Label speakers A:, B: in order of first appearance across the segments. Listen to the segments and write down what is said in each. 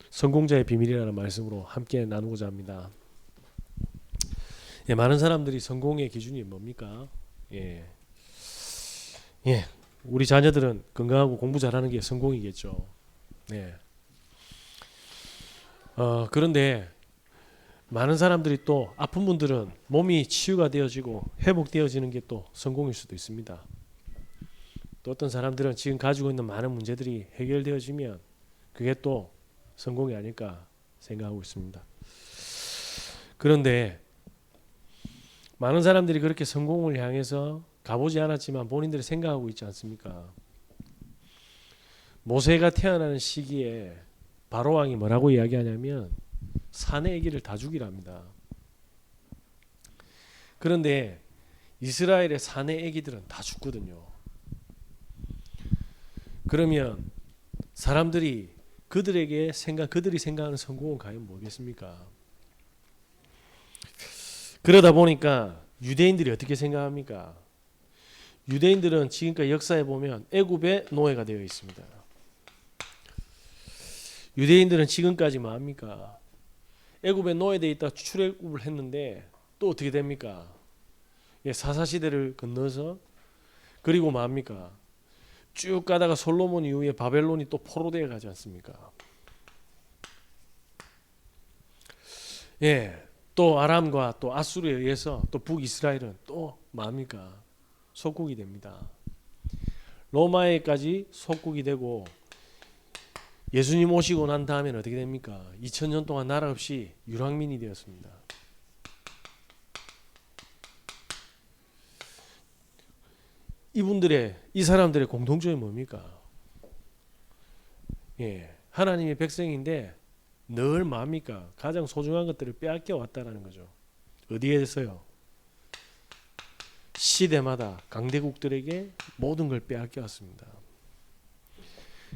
A: 성공자의 비밀이라는 말씀으로 함께 나누고자 합니다. 예, 많은 사람들이 성공의 기준이 뭡니까? 예, 예, 우리 자녀들은 건강하고 공부 잘하는 게 성공이겠죠. 네. 그런데 많은 사람들이 또 아픈 분들은 몸이 치유가 되어지고 회복되어지는 게 또 성공일 수도 있습니다. 또 어떤 사람들은 지금 가지고 있는 많은 문제들이 해결되어지면 그게 또 성공이 아닐까 생각하고 있습니다. 그런데 많은 사람들이 그렇게 성공을 향해서 가보지 않았지만 본인들이 생각하고 있지 않습니까? 모세가 태어나는 시기에 바로왕이 뭐라고 이야기하냐면 사내 아기를 다 죽이랍니다. 그런데 이스라엘의 사내 아기들은 다 죽거든요. 그러면 사람들이 그들이 생각하는 성공은 과연 뭐겠습니까? 그러다 보니까 유대인들이 어떻게 생각합니까? 유대인들은 지금까지 역사에 보면 애굽의 노예가 되어 있습니다. 유대인들은 지금까지 뭐합니까? 애굽에 노예되어 있다 출애굽을 했는데 또 어떻게 됩니까? 사사시대를 건너서 그리고 뭐합니까? 쭉 가다가 솔로몬 이후에 바벨론이 또 포로되어 가지 않습니까? 예, 또 아람과 또 아수르에 의해서 또 북이스라엘은 또 뭐합니까? 속국이 됩니다. 로마에까지 속국이 되고 예수님 오시고 난 다음에는 어떻게 됩니까? 2000년 동안 나라 없이 유랑민이 되었습니다. 이 사람들의 공통점이 뭡니까? 예, 하나님의 백성인데 늘 뭡니까? 가장 소중한 것들을 빼앗겨 왔다라는 거죠. 어디에서요? 시대마다 강대국들에게 모든 걸 빼앗겨 왔습니다.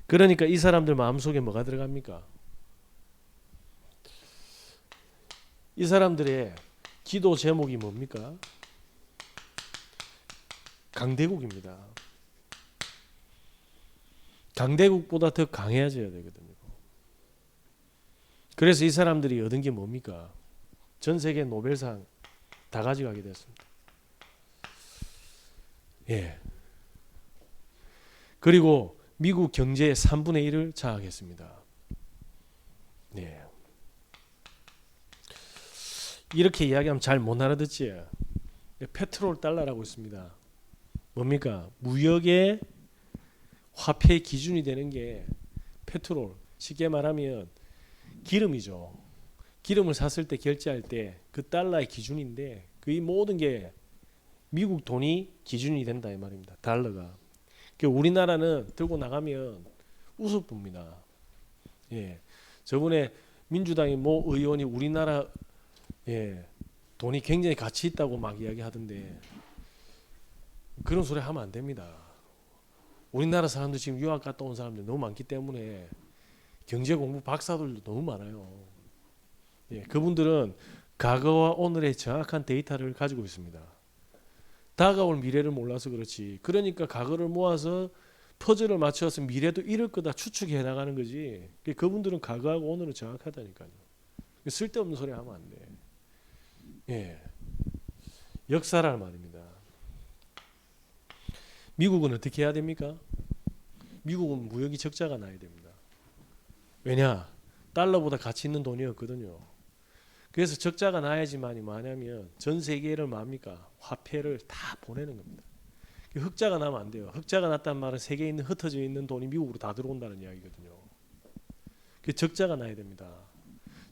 A: 그러니까 이 사람들 마음속에 뭐가 들어갑니까? 이 사람들의 기도 제목이 뭡니까? 강대국입니다. 강대국보다 더 강해져야 되거든요. 그래서 이 사람들이 얻은 게 뭡니까? 전 세계 노벨상 다 가져가게 됐습니다. 예. 그리고 미국 경제의 3분의 1을 장악했습니다. 예. 이렇게 이야기하면 잘 못 알아듣지. 페트롤 달러라고 있습니다. 뭡니까? 무역의 화폐 기준이 되는 게 페트롤. 쉽게 말하면 기름이죠. 기름을 샀을 때 결제할 때 그 달러의 기준인데 그 모든 게 미국 돈이 기준이 된다 이 말입니다. 달러가. 우리나라는 들고 나가면 우습습니다. 예. 저번에 민주당의 모 의원이 우리나라 돈이 굉장히 가치 있다고 막 이야기하던데 그런 소리 하면 안 됩니다. 우리나라 사람들 지금 유학 갔다 온 사람들 너무 많기 때문에 경제 공부 박사들도 너무 많아요. 그분들은 과거와 오늘의 정확한 데이터를 가지고 있습니다. 다가올 미래를 몰라서 그렇지. 그러니까 과거를 모아서 퍼즐을 맞춰서 미래도 이럴 거다 추측해 나가는 거지. 그분들은 과거하고 오늘은 정확하다니까요. 쓸데없는 소리 하면 안 돼. 예, 역사란 말입니다. 미국은 어떻게 해야 됩니까? 미국은 무역이 적자가 나야 됩니다. 왜냐? 달러보다 가치 있는 돈이었거든요. 그래서 적자가 나야지만이 뭐냐면 전 세계를 뭡니까? 화폐를 다 보내는 겁니다. 흑자가 나면 안 돼요. 흑자가 났단 말은 세계에 있는 흩어져 있는 돈이 미국으로 다 들어온다는 이야기거든요. 적자가 나야 됩니다.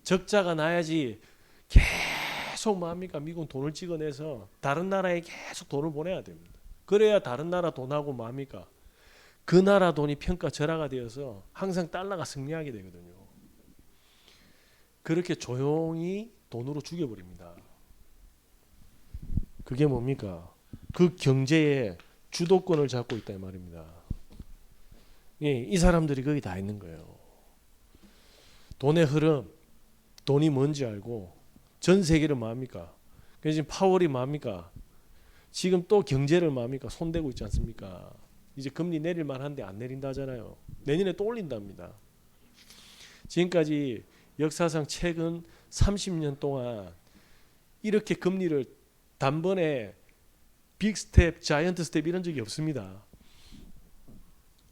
A: 적자가 나야지 계속 뭡니까? 미국은 돈을 찍어내서 다른 나라에 계속 돈을 보내야 됩니다. 그래야 다른 나라 돈하고 뭡니까? 그 나라 돈이 평가절하가 되어서 항상 달러가 승리하게 되거든요. 그렇게 조용히 돈으로 죽여버립니다. 그게 뭡니까? 그 경제의 주도권을 잡고 있다 이 말입니다. 이 사람들이 거기 다 있는 거예요. 돈의 흐름, 돈이 뭔지 알고 전 세계를 뭡니까? 그래서 지금 파월이 뭡니까? 지금 또 경제를 뭡니까? 손대고 있지 않습니까? 이제 금리 내릴 만한데 안 내린다 하잖아요. 내년에 또 올린답니다. 지금까지 역사상 최근 30년 동안 이렇게 금리를 단번에 빅 스텝, 자이언트 스텝 이런 적이 없습니다.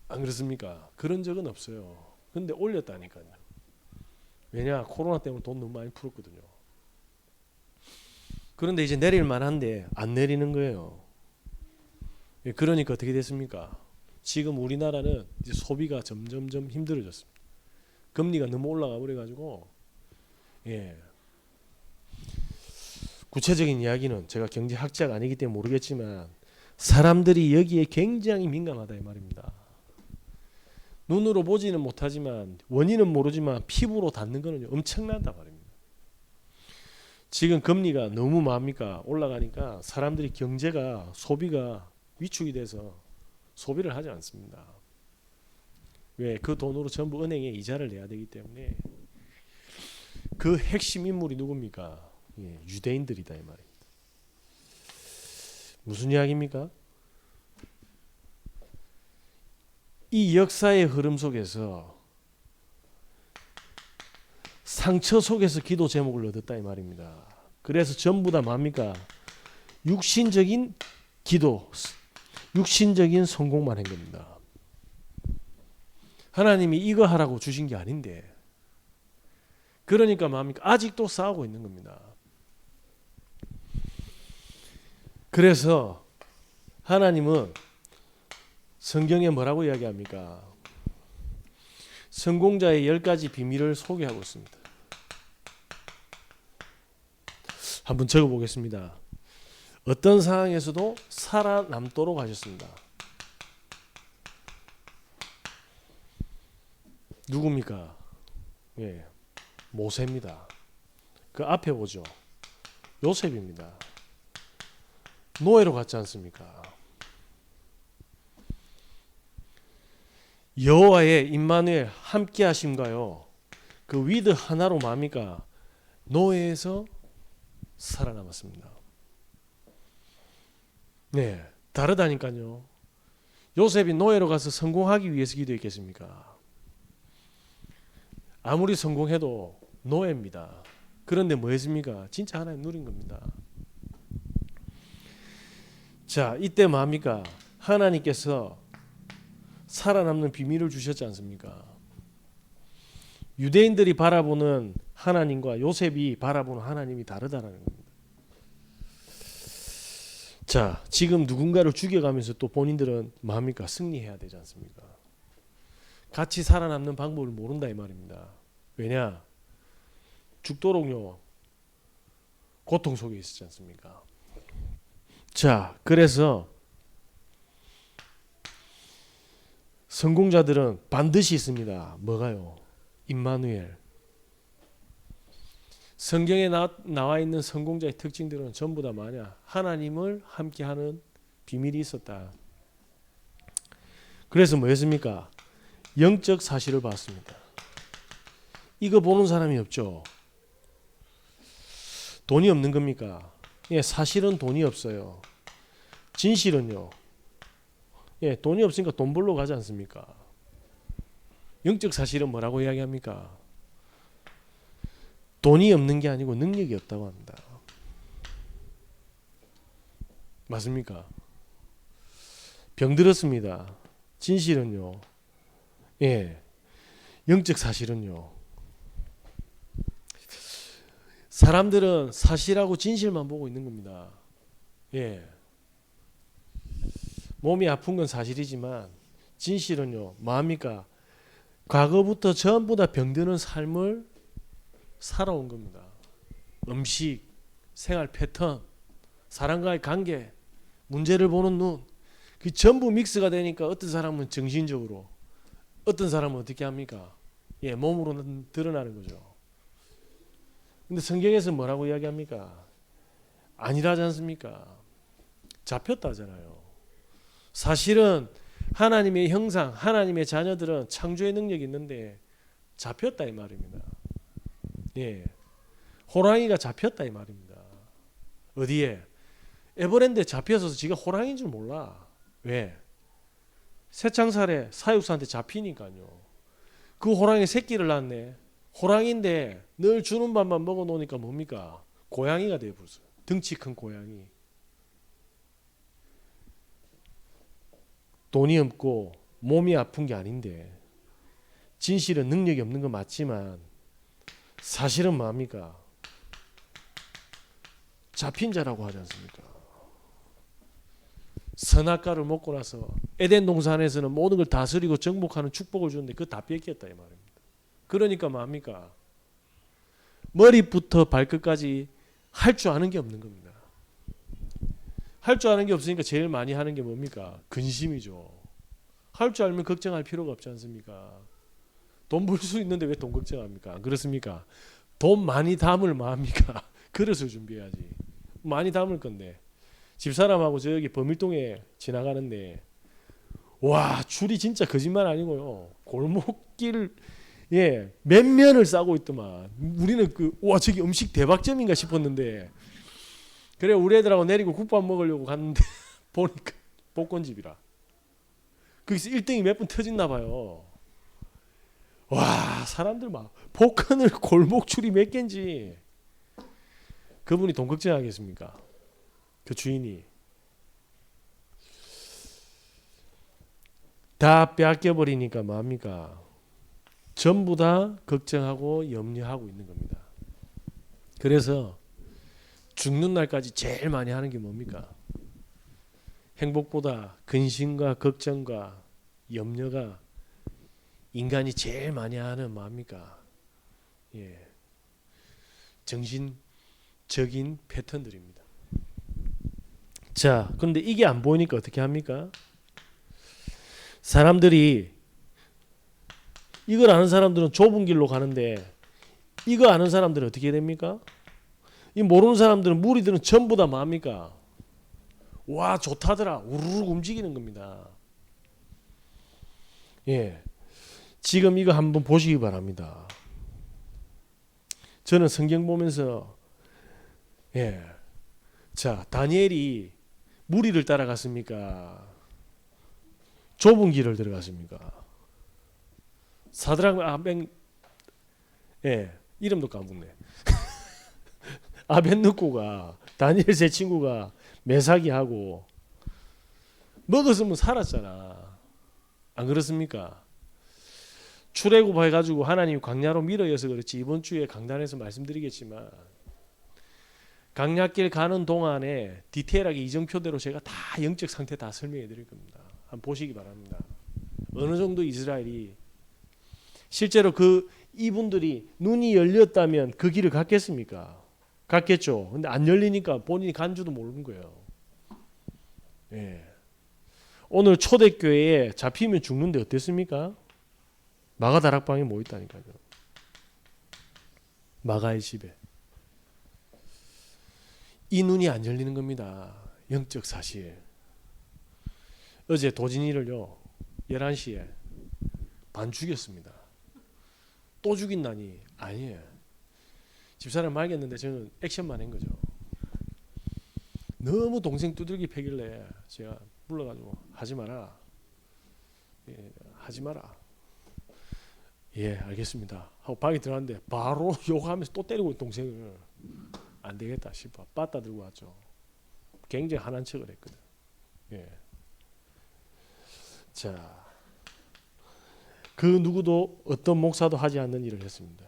A: 안 그렇습니까? 그런 적은 없어요. 근데 올렸다니까요. 왜냐? 코로나 때문에 돈 너무 많이 풀었거든요. 그런데 이제 내릴 만한데 안 내리는 거예요. 그러니까 어떻게 됐습니까? 지금 우리나라는 이제 소비가 점점점 힘들어졌습니다. 금리가 너무 올라가 버려가지고, 예. 구체적인 이야기는 제가 경제학자가 아니기 때문에 모르겠지만 사람들이 여기에 굉장히 민감하다 이 말입니다. 눈으로 보지는 못하지만 원인은 모르지만 피부로 닿는 거는 엄청나다 말입니다. 지금 금리가 너무 뭡니까? 올라가니까 사람들이 경제가 소비가 위축이 돼서 소비를 하지 않습니다. 왜? 그 돈으로 전부 은행에 이자를 내야 되기 때문에. 그 핵심 인물이 누굽니까? 예, 유대인들이다 이 말입니다. 무슨 이야기입니까? 이 역사의 흐름 속에서 상처 속에서 기도 제목을 얻었다 이 말입니다. 그래서 전부 다 뭡니까? 육신적인 기도, 육신적인 성공만 한 겁니다. 하나님이 이거 하라고 주신 게 아닌데, 그러니까 뭡니까? 아직도 싸우고 있는 겁니다. 그래서 하나님은 성경에 뭐라고 이야기합니까? 성공자의 10가지 비밀을 소개하고 있습니다. 한번 적어보겠습니다. 어떤 상황에서도 살아남도록 하셨습니다. 누굽니까? 예, 모세입니다. 그 앞에 보죠. 요셉입니다. 노예로 갔지 않습니까? 여호와의 임마누엘 함께 하심과요. 그 위드 하나로 뭡니까? 노예에서 살아남았습니다. 네, 다르다니까요. 요셉이 노예로 가서 성공하기 위해서 기도했겠습니까? 아무리 성공해도 노예입니다. 그런데 뭐 했습니까? 진짜 하나님 누린 겁니다. 자, 이때 뭡니까? 하나님께서 살아남는 비밀을 주셨지 않습니까? 유대인들이 바라보는 하나님과 요셉이 바라보는 하나님이 다르다는 겁니다. 자, 지금 누군가를 죽여가면서 또 본인들은 뭡니까? 승리해야 되지 않습니까? 같이 살아남는 방법을 모른다 이 말입니다. 왜냐? 죽도록요 고통 속에 있었지 않습니까? 자, 그래서 성공자들은 반드시 있습니다. 뭐가요? 임마누엘. 성경에 나와 있는 성공자의 특징들은 전부 다 뭐냐? 하나님을 함께하는 비밀이 있었다. 그래서 뭐였습니까? 영적 사실을 봤습니다. 이거 보는 사람이 없죠. 돈이 없는 겁니까? 예, 사실은 돈이 없어요. 진실은요. 예, 돈이 없으니까 돈 벌러 가지 않습니까? 영적 사실은 뭐라고 이야기합니까? 돈이 없는 게 아니고 능력이 없다고 합니다. 맞습니까? 병들었습니다. 진실은요. 예, 영적 사실은요. 사람들은 사실하고 진실만 보고 있는 겁니다. 예. 몸이 아픈 건 사실이지만 진실은요. 뭐합니까? 과거부터 전부 다 병드는 삶을 살아온 겁니다. 음식, 생활 패턴, 사람과의 관계, 문제를 보는 눈, 그 전부 믹스가 되니까 어떤 사람은 정신적으로, 어떤 사람은 어떻게 합니까? 예, 몸으로 드러나는 거죠. 근데 성경에서 뭐라고 이야기합니까? 아니라지 않습니까? 잡혔다잖아요. 사실은 하나님의 형상, 하나님의 자녀들은 창조의 능력이 있는데 잡혔다 이 말입니다. 예, 호랑이가 잡혔다 이 말입니다. 어디에? 에버랜드에 잡혀서 지가 호랑이인 줄 몰라. 왜? 새창살에 사육사한테 잡히니까요. 그 호랑이 새끼를 낳네. 호랑이인데 늘 주는 밥만 먹어 놓으니까 뭡니까? 고양이가 돼버렸어요. 덩치 큰 고양이. 돈이 없고 몸이 아픈 게 아닌데 진실은 능력이 없는 건 맞지만 사실은 뭡니까? 잡힌 자라고 하지 않습니까? 선악과를 먹고 나서 에덴 동산에서는 모든 걸 다스리고 정복하는 축복을 주는데 그거 다 뺏겼다 이 말입니다. 그러니까 뭡니까? 머리부터 발끝까지 할 줄 아는 게 없는 겁니다. 할 줄 아는 게 없으니까 제일 많이 하는 게 뭡니까? 근심이죠. 할 줄 알면 걱정할 필요가 없지 않습니까? 돈 벌 수 있는데 왜 돈 걱정합니까? 안 그렇습니까? 돈 많이 담을 마음입니까? 그릇을 준비해야지. 많이 담을 건데 집사람하고 저기 범일동에 지나가는데 와 줄이 진짜 거짓말 아니고요. 골목길 몇 면을 싸고 있더만. 우리는 와 저기 음식 대박점인가 싶었는데 그래 우리 애들하고 내리고 국밥 먹으려고 갔는데 보니까 복권집이라. 거기서 1등이 몇 번 터졌나 봐요. 와 사람들 막 복권을 골목줄이 몇 개인지. 그분이 돈 걱정하겠습니까? 그 주인이. 다 빼앗겨버리니까 뭐합니까? 전부 다 걱정하고 염려하고 있는 겁니다. 그래서 죽는 날까지 제일 많이 하는 게 뭡니까? 행복보다 근심과 걱정과 염려가 인간이 제일 많이 하는 뭡니까? 정신적인 패턴들입니다. 자, 그런데 이게 안 보이니까 어떻게 합니까? 사람들이 이걸 아는 사람들은 좁은 길로 가는데 이거 아는 사람들은 어떻게 됩니까? 이 모르는 사람들은 무리들은 전부 다 뭡니까? 와 좋다더라 우르르 움직이는 겁니다. 지금 이거 한번 보시기 바랍니다. 저는 성경 보면서 자 다니엘이 무리를 따라갔습니까? 좁은 길을 들어갔습니까? 사드락 아벤 이름도 까먹네. 아벤누고가 다니엘 제 친구가 매사기하고 먹었으면 살았잖아. 안 그렇습니까? 출애굽 해가지고 하나님이 광야로 밀어여서 그렇지 이번 주에 강단에서 말씀드리겠지만 강약길 가는 동안에 디테일하게 이정표대로 제가 다 영적 상태 다 설명해 드릴 겁니다. 한번 보시기 바랍니다. 어느 정도 이스라엘이 실제로 이분들이 눈이 열렸다면 그 길을 갔겠습니까? 갔겠죠. 근데 안 열리니까 본인이 간 줄도 모르는 거예요. 오늘 초대교회에 잡히면 죽는데 어땠습니까? 마가 다락방에 모 있다니까요. 마가의 집에. 이 눈이 안 열리는 겁니다. 영적 사실. 어제 도진이를요 11시에 반 죽였습니다. 또 죽인다니 아니에요. 집사람 말겠는데 저는 액션만 한 거죠. 너무 동생 두들기 패길래 제가 불러가지고 하지 마라. 하지 마라. 알겠습니다. 하고 방에 들어갔는데 바로 욕하면서 또 때리고 동생을. 안 되겠다 싶어 빠따 들고 왔죠. 굉장히 한한 척을 했거든. 자, 그 누구도 어떤 목사도 하지 않는 일을 했습니다.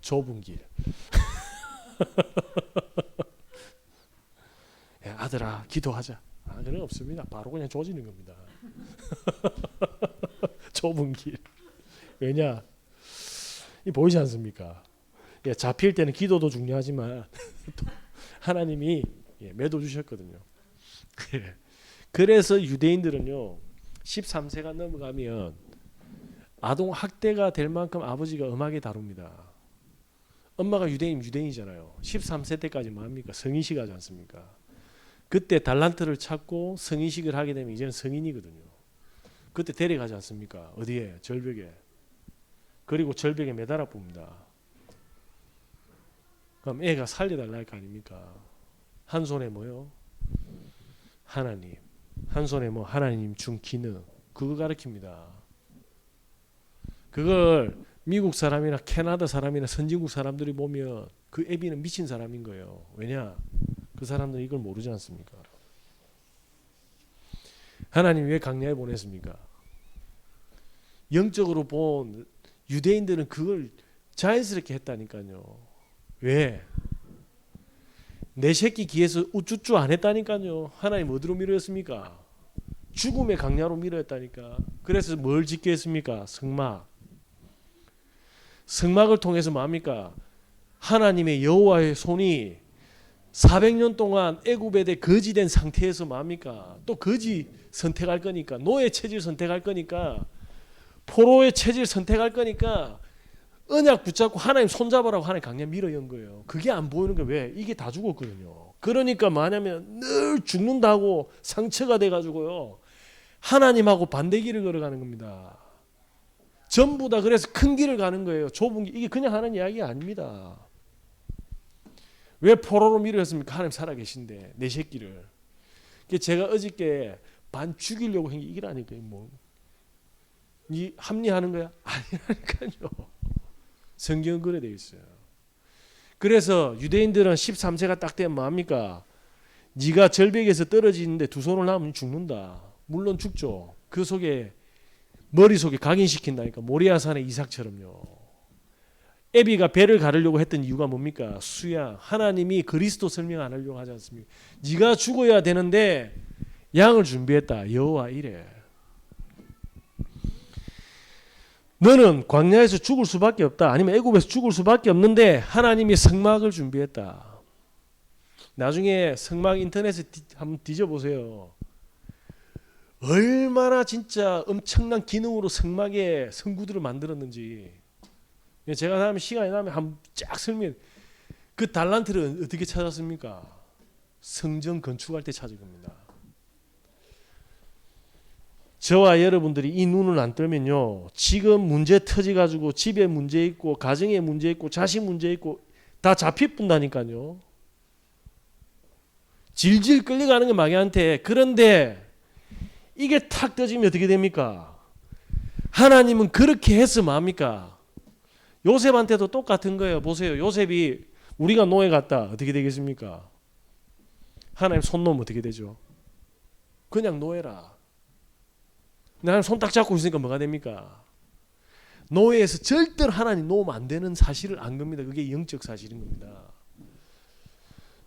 A: 좁은 길. 아들아 기도하자. 그런 거 없습니다. 바로 그냥 조지는 겁니다. 좁은 길. 왜냐? 이 보이지 않습니까? 잡힐 때는 기도도 중요하지만 하나님이 매도 주셨거든요. 그래서 유대인들은요 13세가 넘어가면 아동 학대가 될 만큼 아버지가 엄하게 다룹니다. 엄마가 유대인이잖아요. 13세 때까지 뭐합니까? 성인식 하지 않습니까? 그때 달란트를 찾고 성인식을 하게 되면 이제는 성인이거든요. 그때 데려가지 않습니까? 어디에? 절벽에. 그리고 절벽에 매달아 봅니다. 그럼 애가 살려달라 할 거 아닙니까? 한 손에 뭐요? 하나님. 한 손에 하나님 준 기능. 그거 가르칩니다. 그걸 미국 사람이나 캐나다 사람이나 선진국 사람들이 보면 그 애비는 미친 사람인 거예요. 왜냐? 그 사람들은 이걸 모르지 않습니까? 하나님이 왜 광야에 보냈습니까? 영적으로 본 유대인들은 그걸 자연스럽게 했다니까요. 왜? 내 새끼 귀에서 우쭈쭈 안 했다니까요. 하나님 어디로 밀어였습니까? 죽음의 광야로 밀어였다니까. 그래서 뭘 짓게 했습니까? 성막. 성막을 통해서 뭡니까? 하나님의 여호와의 손이 400년 동안 애굽에 대해 거지된 상태에서 뭡니까? 또 거지 선택할 거니까, 노예 체질 선택할 거니까, 포로의 체질 선택할 거니까 언약 붙잡고 하나님 손잡으라고 하나님 강연 밀어 연 거예요. 그게 안 보이는 게 왜? 이게 다 죽었거든요. 그러니까 뭐냐면 늘 죽는다고 상처가 돼가지고요. 하나님하고 반대 길을 걸어가는 겁니다. 전부 다 그래서 큰 길을 가는 거예요. 좁은 길. 이게 그냥 하는 이야기 아닙니다. 왜 포로로 밀어였습니까? 하나님 살아계신데 내 새끼를. 제가 어저께 반 죽이려고 한 게 이거라니까요. 뭐. 이 합리하는 거야? 아니라니까요. 성경은 그래 되어 있어요. 그래서 유대인들은 13세가 딱 되면 뭐합니까? 네가 절벽에서 떨어지는데 두 손을 놔면 죽는다. 물론 죽죠. 그 속에 머릿속에 각인시킨다니까. 모리아산의 이삭처럼요. 애비가 배를 가르려고 했던 이유가 뭡니까? 수양. 하나님이 그리스도 설명 안 하려고 하지 않습니까? 네가 죽어야 되는데 양을 준비했다. 여호와 이래. 너는 광야에서 죽을 수밖에 없다. 아니면 애굽에서 죽을 수밖에 없는데 하나님이 성막을 준비했다. 나중에 성막 인터넷에 한번 뒤져보세요. 얼마나 진짜 엄청난 기능으로 성막에 성구들을 만들었는지. 제가 다음에 시간이 나면 한번 쫙 설명. 그 달란트를 어떻게 찾았습니까? 성전 건축할 때 찾은 겁니다. 저와 여러분들이 이 눈을 안 뜨면요, 지금 문제 터지가지고 집에 문제 있고 가정에 문제 있고 자식 문제 있고 다 잡히뿐다니까요. 질질 끌려가는 게 마귀한테. 그런데 이게 탁 떠지면 어떻게 됩니까? 하나님은 그렇게 해서 뭡니까? 요셉한테도 똑같은 거예요. 보세요. 요셉이 우리가 노예 같다. 어떻게 되겠습니까? 하나님 손 놓으면 어떻게 되죠? 그냥 노예라. 하나님 손 딱 잡고 있으니까 뭐가 됩니까? 노예에서 절대로 하나님 놓으면 안 되는 사실을 안 겁니다. 그게 영적 사실인 겁니다.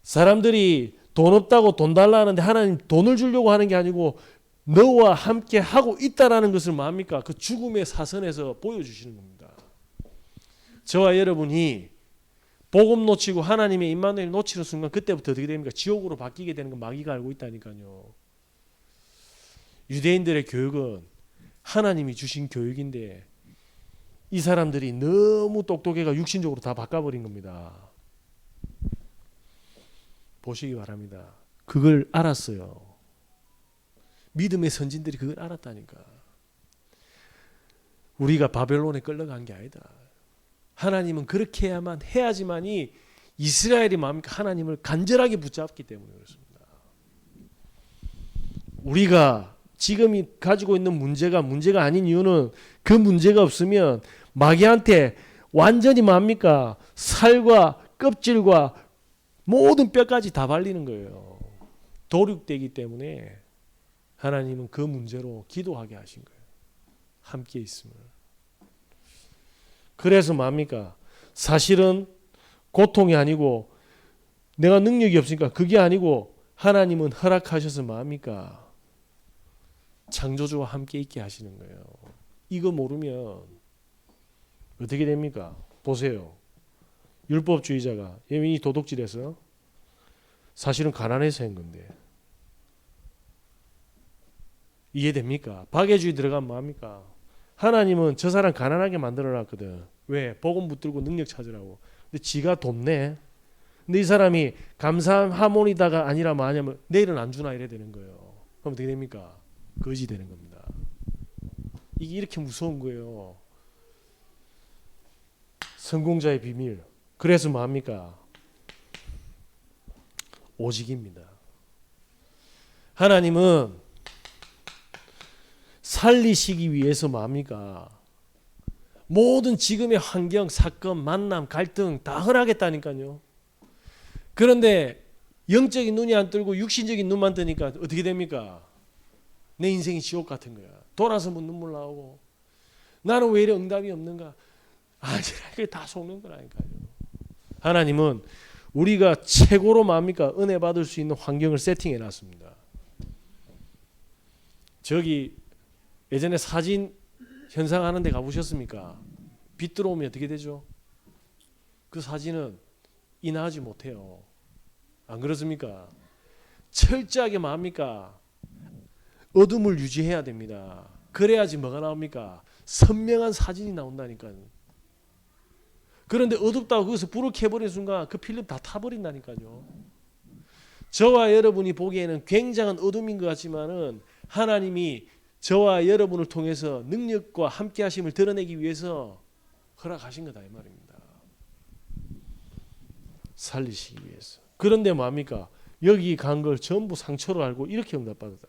A: 사람들이 돈 없다고 돈 달라 하는데 하나님 돈을 주려고 하는 게 아니고 너와 함께 하고 있다라는 것을 뭡니까? 그 죽음의 사선에서 보여주시는 겁니다. 저와 여러분이 복음 놓치고 하나님의 임마누엘 놓치는 순간 그때부터 어떻게 됩니까? 지옥으로 바뀌게 되는 건 마귀가 알고 있다니까요. 유대인들의 교육은 하나님이 주신 교육인데 이 사람들이 너무 똑똑해가 육신적으로 다 바꿔버린 겁니다. 보시기 바랍니다. 그걸 알았어요. 믿음의 선진들이 그걸 알았다니까. 우리가 바벨론에 끌려간 게 아니다. 하나님은 그렇게 해야지만이 이스라엘이 뭡니까? 하나님을 간절하게 붙잡기 때문에 그렇습니다. 우리가 지금이 가지고 있는 문제가 아닌 이유는 그 문제가 없으면 마귀한테 완전히 뭡니까? 살과 껍질과 모든 뼈까지 다 발리는 거예요. 도륙되기 때문에 하나님은 그 문제로 기도하게 하신 거예요. 함께 있음을. 그래서 뭡니까? 사실은 고통이 아니고 내가 능력이 없으니까 그게 아니고 하나님은 허락하셔서 뭡니까? 창조주와 함께 있게 하시는 거예요. 이거 모르면 어떻게 됩니까? 보세요. 율법주의자가 이 도둑질해서 사실은 가난해서 한 건데 이해됩니까? 박애주의 들어가면 뭐합니까? 하나님은 저 사람 가난하게 만들어놨거든. 왜? 복음 붙들고 능력 찾으라고. 근데 지가 돕네. 근데 이 사람이 감사한 하모니다가 아니라 뭐냐면 내일은 안 주나 이래 되는 거예요. 그럼 어떻게 됩니까? 거지 되는 겁니다. 이게 이렇게 무서운 거예요. 성공자의 비밀. 그래서 뭐합니까? 오직입니다. 하나님은 살리시기 위해서 뭡니까? 모든 지금의 환경, 사건, 만남, 갈등 다 허락했다니까요. 그런데 영적인 눈이 안 뜨고 육신적인 눈만 뜨니까 어떻게 됩니까? 내 인생이 지옥 같은 거야. 돌아서면 눈물 나오고 나는 왜 이래 응답이 없는가? 그게 다 속는 거라니까요. 하나님은 우리가 최고로 뭡니까? 은혜 받을 수 있는 환경을 세팅해 놨습니다. 저기 예전에 사진 현상하는 데 가보셨습니까? 빛 들어오면 어떻게 되죠? 그 사진은 인화하지 못해요. 안 그렇습니까? 철저하게 뭡니까? 어둠을 유지해야 됩니다. 그래야지 뭐가 나옵니까? 선명한 사진이 나온다니까요. 그런데 어둡다고 거기서 불을 켜버린 순간 그 필름 다 타버린다니까요. 저와 여러분이 보기에는 굉장한 어둠인 것 같지만은 하나님이 저와 여러분을 통해서 능력과 함께 하심을 드러내기 위해서 허락하신 거다 이 말입니다. 살리시기 위해서. 그런데 뭡니까? 여기 간 걸 전부 상처로 알고 이렇게 응답받았다.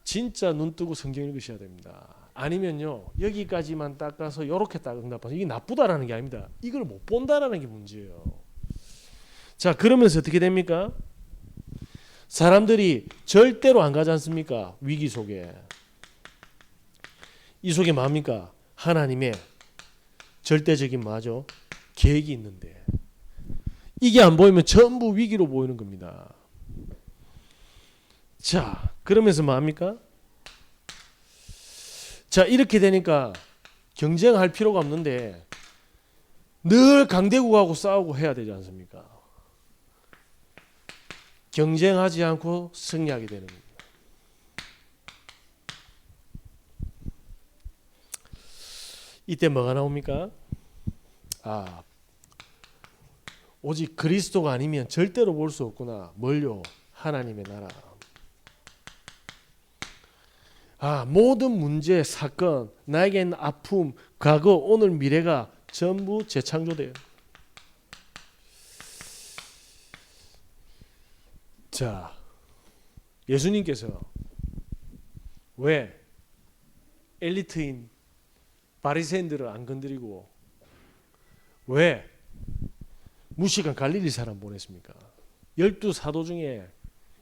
A: 진짜 눈 뜨고 성경 읽으셔야 됩니다. 아니면요 여기까지만 닦아서 이렇게 딱 응답받아서 이게 나쁘다라는 게 아닙니다. 이걸 못 본다라는 게 문제예요. 자 그러면서 어떻게 됩니까? 사람들이 절대로 안 가지 않습니까? 위기 속에. 이 속에 뭡니까? 하나님의 절대적인 뭐죠? 계획이 있는데 이게 안 보이면 전부 위기로 보이는 겁니다. 자 그러면서 뭡니까? 자 이렇게 되니까 경쟁할 필요가 없는데 늘 강대국하고 싸우고 해야 되지 않습니까? 경쟁하지 않고 승리하게 되는 겁니다. 이때 뭐가 나옵니까? 오직 그리스도가 아니면 절대로 볼 수 없구나. 뭘요? 하나님의 나라. 모든 문제, 사건, 나에게 있는 아픔, 과거, 오늘, 미래가 전부 재창조돼요. 자, 예수님께서 왜 엘리트인 바리새인들을 안 건드리고 왜 무식한 갈릴리 사람 보냈습니까? 12사도 중에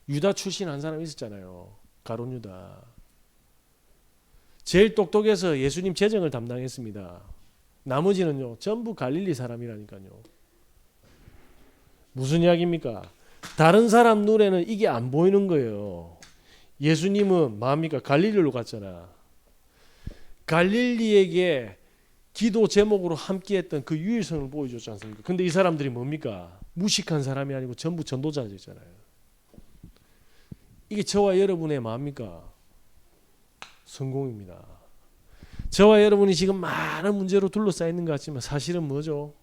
A: 유다 출신 한 사람 있었잖아요. 가룟 유다. 제일 똑똑해서 예수님 재정을 담당했습니다. 나머지는요 전부 갈릴리 사람이라니까요. 무슨 이야기입니까? 다른 사람 눈에는 이게 안 보이는 거예요. 예수님은 뭡니까? 갈릴리로 갔잖아. 갈릴리에게 기도 제목으로 함께했던 그 유일성을 보여줬지 않습니까? 근데 이 사람들이 뭡니까? 무식한 사람이 아니고 전부 전도자들이잖아요. 이게 저와 여러분의 뭡니까? 성공입니다. 저와 여러분이 지금 많은 문제로 둘러싸여 있는 것 같지만 사실은 뭐죠?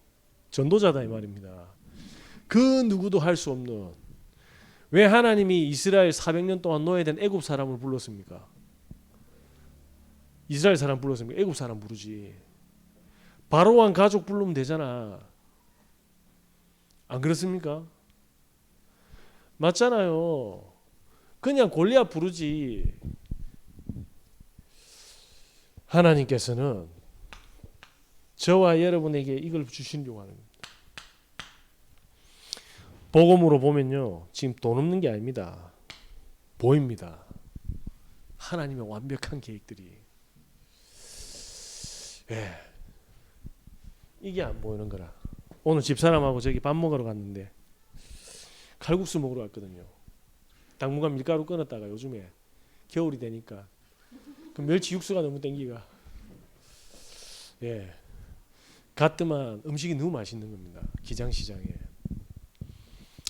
A: 전도자다 이 말입니다. 그 누구도 할 수 없는. 왜 하나님이 이스라엘 400년 동안 노예된 애굽 사람을 불렀습니까? 이스라엘 사람 불렀습니까? 애굽 사람 부르지. 바로왕 가족 부르면 되잖아. 안 그렇습니까? 맞잖아요. 그냥 골리앗 부르지. 하나님께서는 저와 여러분에게 이걸 주시려고 하는 겁니다. 복음으로 보면요. 지금 돈 없는 게 아닙니다. 보입니다. 하나님의 완벽한 계획들이. 이게 안 보이는 거라. 오늘 집사람하고 저기 밥 먹으러 갔는데 칼국수 먹으러 갔거든요. 당분간 밀가루 끊었다가 요즘에 겨울이 되니까 그 멸치 육수가 너무 땡기가. 갔더만 음식이 너무 맛있는 겁니다. 기장시장에.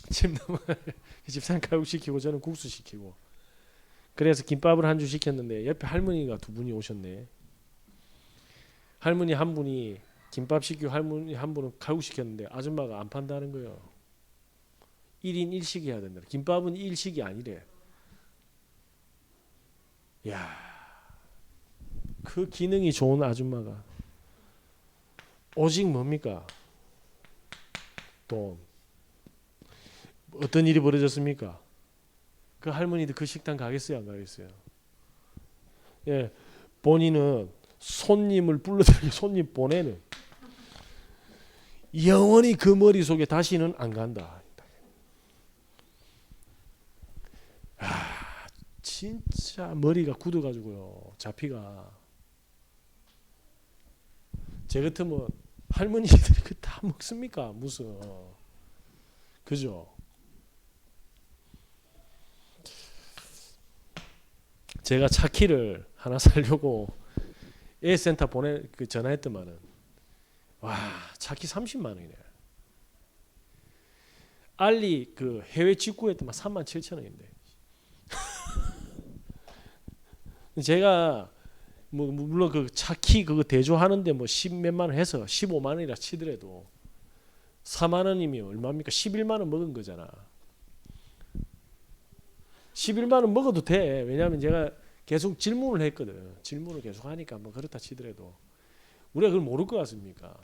A: 지금 너무 집사람 칼국수 시키고 저는 국수 시키고. 그래서 김밥을 한 줄 시켰는데 옆에 할머니가 두 분이 오셨네. 할머니 한 분이 김밥 시키고 할머니 한 분은 칼국수 시켰는데 아줌마가 안 판다는 거예요. 1인 1식 해야 된다. 김밥은 1식이 아니래. 야, 그 기능이 좋은 아줌마가 오직 뭡니까? 돈. 어떤 일이 벌어졌습니까? 그 할머니도 그 식당 가겠어요, 안 가겠어요? 본인은 손님을 불러들이고 손님 보내는, 영원히 그 머릿속에 다시는 안 간다. 진짜 머리가 굳어가지고요. 잡히가. 제 같으면 할머니들이 그 다 먹습니까? 무슨. 그죠? 제가 차키를 하나 사려고 A센터 전화했더만은, 와, 차키 30만 원이네. 알리 그 해외 직구했더만 37,000원인데. 제가 뭐 물론 그 차키 그거 대조하는데 뭐 10몇만 원 해서 15만 원이라 치더라도 4만 원이면 얼마입니까? 11만 원 먹은 거잖아. 11만 원 먹어도 돼. 왜냐하면 제가 계속 질문을 했거든. 질문을 계속 하니까 뭐 그렇다 치더라도 우리가 그걸 모를 것 같습니까?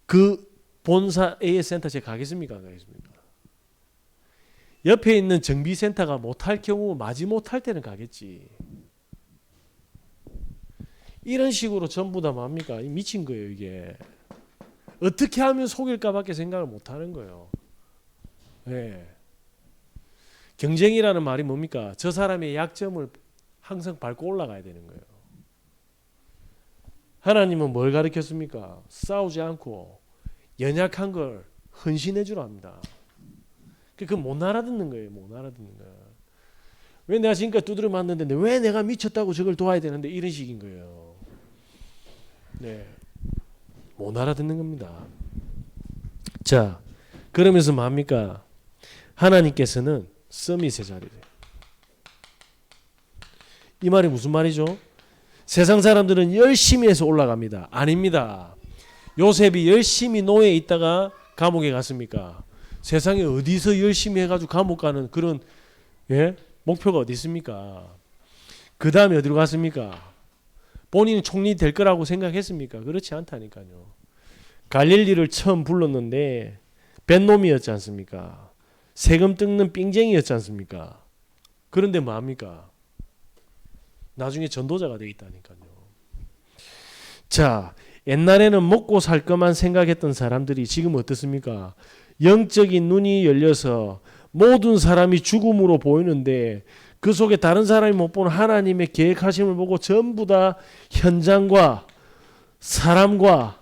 A: 그 본사 AS센터 제가 가겠습니까? 안 가겠습니까? 옆에 있는 정비센터가 못할 경우 마지못할 때는 가겠지. 이런 식으로 전부 다 뭡니까? 미친 거예요 이게. 어떻게 하면 속일까 밖에 생각을 못하는 거예요. 네. 경쟁이라는 말이 뭡니까? 저 사람의 약점을 항상 밟고 올라가야 되는 거예요. 하나님은 뭘 가르쳤습니까? 싸우지 않고 연약한 걸 헌신해 주라 합니다. 그건 못 알아듣는 거예요. 못 알아듣는 거예요. 왜 내가 지금까지 두드려 맞는데 왜 내가 미쳤다고 저걸 도와야 되는데, 이런 식인 거예요. 네, 못 알아듣는 겁니다. 자, 그러면서 뭡니까? 하나님께서는 서밋의 자리를. 이 말이 무슨 말이죠? 세상 사람들은 열심히 해서 올라갑니다. 아닙니다. 요셉이 열심히 노예에 있다가 감옥에 갔습니까? 세상에 어디서 열심히 해가지고 감옥 가는 그런 목표가 어디 있습니까? 그 다음에 어디로 갔습니까? 본인은 총리 될 거라고 생각했습니까? 그렇지 않다니까요. 갈릴리를 처음 불렀는데 뱃놈이었지 않습니까? 세금 뜯는 삥쟁이였지 않습니까? 그런데 뭐합니까? 나중에 전도자가 되어 있다니까요. 자, 옛날에는 먹고 살 것만 생각했던 사람들이 지금 어떻습니까? 영적인 눈이 열려서 모든 사람이 죽음으로 보이는데 그 속에 다른 사람이 못 보는 하나님의 계획하심을 보고 전부 다 현장과 사람과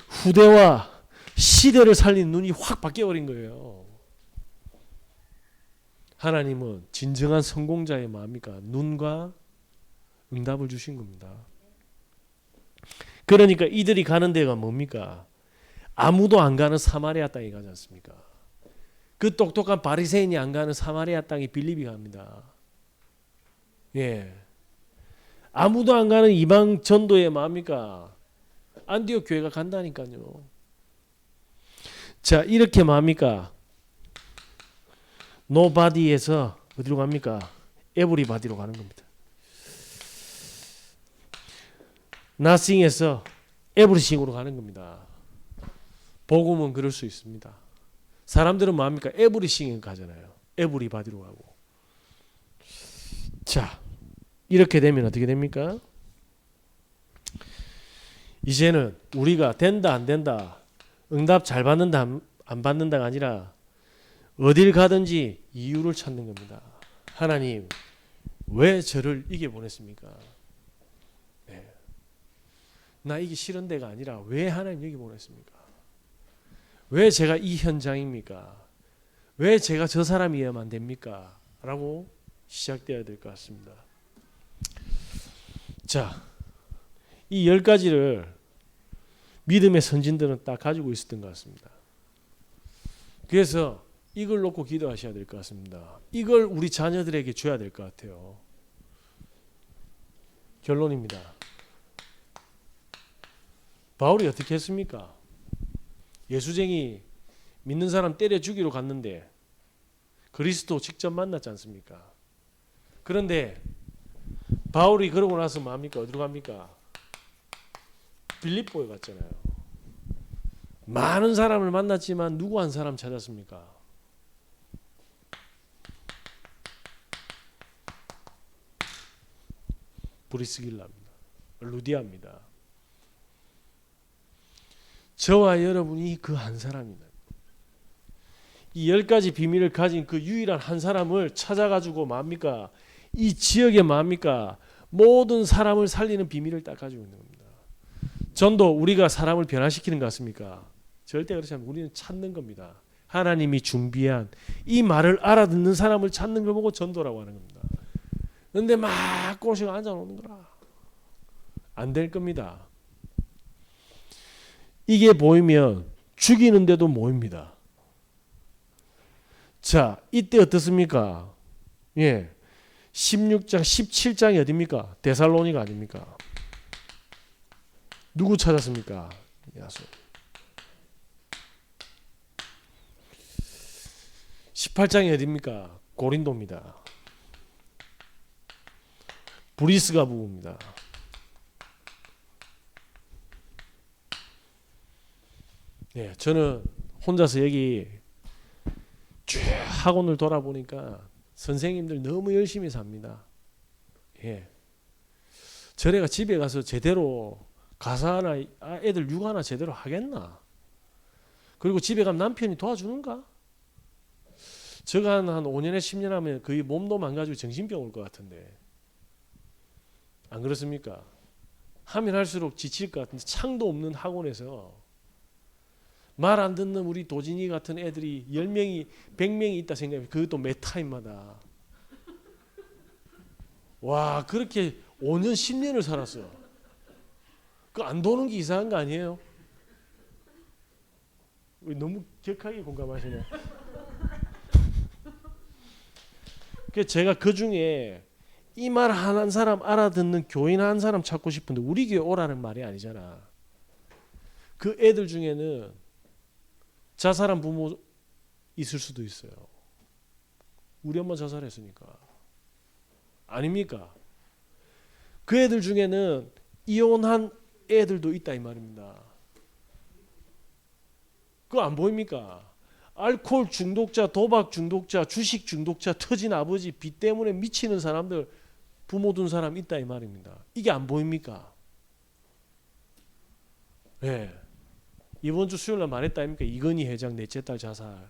A: 후대와 시대를 살린 눈이 확 바뀌어버린 거예요. 하나님은 진정한 성공자의 마음이니까 눈과 응답을 주신 겁니다. 그러니까 이들이 가는 데가 뭡니까? 아무도 안 가는 사마리아 땅에 가지 않습니까? 그 똑똑한 바리새인이 안 가는 사마리아 땅에 빌립이 갑니다. 예, 아무도 안 가는 이방 전도에 뭡니까? 안디옥 교회가 간다니까요. 자, 이렇게 뭡니까? 노바디에서 어디로 갑니까? 에브리바디로 가는 겁니다. nothing에서 everything으로 가는 겁니다. 복음은 그럴 수 있습니다. 사람들은 뭐합니까? everything에 가잖아요. everybody로 가고. 자, 이렇게 되면 어떻게 됩니까? 이제는 우리가 된다 안 된다, 응답 잘 받는다 안 받는다가 아니라 어딜 가든지 이유를 찾는 겁니다. 하나님, 왜 저를 이게 보냈습니까? 네. 나 이게 싫은 데가 아니라 왜 하나님 여기 보냈습니까? 왜 제가 이 현장입니까? 왜 제가 저 사람이어야만 됩니까? 라고 시작되어야 될 것 같습니다. 자, 이 10가지를 믿음의 선진들은 딱 가지고 있었던 것 같습니다. 그래서 이걸 놓고 기도하셔야 될 것 같습니다. 이걸 우리 자녀들에게 줘야 될 것 같아요. 결론입니다. 바울이 어떻게 했습니까? 예수쟁이 믿는 사람 때려 죽이러 갔는데 그리스도 직접 만났지 않습니까? 그런데 바울이 그러고 나서 뭐합니까? 어디로 갑니까? 빌립보에 갔잖아요. 많은 사람을 만났지만 누구 한 사람 찾았습니까? 브리스길라입니다. 루디아입니다. 저와 여러분이 그 한 사람입니다. 이 10가지 비밀을 가진 그 유일한 한 사람을 찾아가지고 뭡니까? 이 지역에 뭡니까? 모든 사람을 살리는 비밀을 딱 가지고 있는 겁니다. 전도 우리가 사람을 변화시키는 것 같습니까? 절대 그렇지 않습니다. 우리는 찾는 겁니다. 하나님이 준비한 이 말을 알아듣는 사람을 찾는 걸 보고 전도라고 하는 겁니다. 그런데 막 꼬시고 앉아놓는 거라 안 될 겁니다. 이게 보이면 죽이는데도 모입니다. 자, 이때 어떻습니까? 예, 16장, 17장이 어딥니까? 데살로니가 아닙니까? 누구 찾았습니까? 야손. 18장이 어딥니까? 고린도입니다. 브리스가 부부입니다. 예, 저는 혼자서 여기 쭉 학원을 돌아보니까 선생님들 너무 열심히 삽니다. 예. 저래가 집에 가서 제대로 가사나 애들 육아나 제대로 하겠나? 그리고 집에 가면 남편이 도와주는가? 저가 한 5년에 10년 하면 거의 몸도 망가지고 정신병 올 것 같은데 안 그렇습니까? 하면 할수록 지칠 것 같은데 창도 없는 학원에서 말 안 듣는 우리 도진이 같은 애들이 10명이 100명이 있다 생각해. 그것도 몇 타임마다. 와, 그렇게 5년 10년을 살았어. 그 안 도는 게 이상한 거 아니에요? 너무 격하게 공감하시네. 제가 그 중에 이 말 한 사람 알아듣는 교인 한 사람 찾고 싶은데 우리 교회 오라는 말이 아니잖아. 그 애들 중에는 자살한 부모 있을 수도 있어요. 우리 엄마 자살했으니까. 아닙니까? 그 애들 중에는 이혼한 애들도 있다 이 말입니다. 그거 안 보입니까? 알코올 중독자, 도박 중독자, 주식 중독자, 터진 아버지, 빚 때문에 미치는 사람들, 부모 둔 사람 있다 이 말입니다. 이게 안 보입니까? 네. 이번 주 수요일 날 말했다 아닙니까? 이건희 회장 넷째 딸 자살.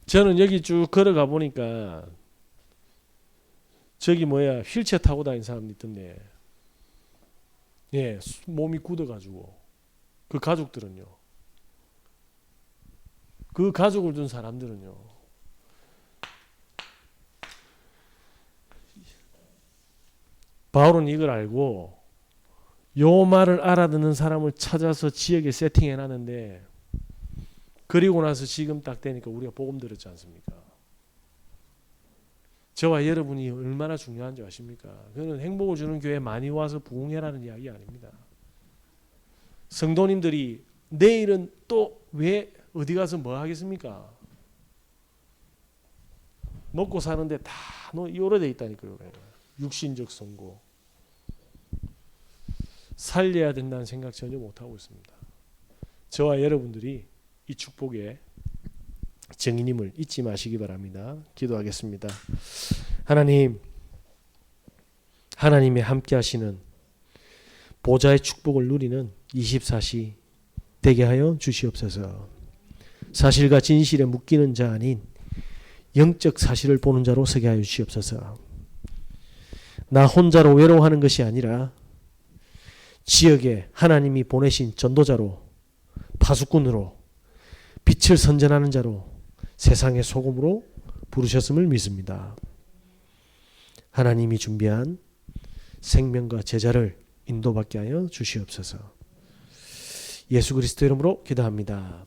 A: 저는 여기 쭉 걸어가 보니까 저기 휠체어 타고 다니는 사람도 있던데, 예, 몸이 굳어가지고 그 가족들은요, 그 가족을 둔 사람들은요, 바울은 이걸 알고 요 말을 알아듣는 사람을 찾아서 지역에 세팅해 놨는데, 그리고 나서 지금 딱 되니까 우리가 복음 들었지 않습니까? 저와 여러분이 얼마나 중요한 줄 아십니까? 그는 행복을 주는 교회에 많이 와서 부흥해라는 이야기 아닙니다. 성도님들이 내일은 또 왜 어디 가서 뭐 하겠습니까? 먹고 사는데 다 요래돼 있다니까요. 육신적 선고. 살려야 된다는 생각 전혀 못하고 있습니다. 저와 여러분들이 이 축복의 증인임을 잊지 마시기 바랍니다. 기도하겠습니다. 하나님, 하나님의 함께 하시는 보좌의 축복을 누리는 24시 되게 하여 주시옵소서. 사실과 진실에 묶이는 자 아닌 영적 사실을 보는 자로 서게 하여 주시옵소서. 나 혼자로 외로워하는 것이 아니라 지역에 하나님이 보내신 전도자로, 파수꾼으로, 빛을 선전하는 자로, 세상의 소금으로 부르셨음을 믿습니다. 하나님이 준비한 생명과 제자를 인도받게 하여 주시옵소서. 예수 그리스도 이름으로 기도합니다.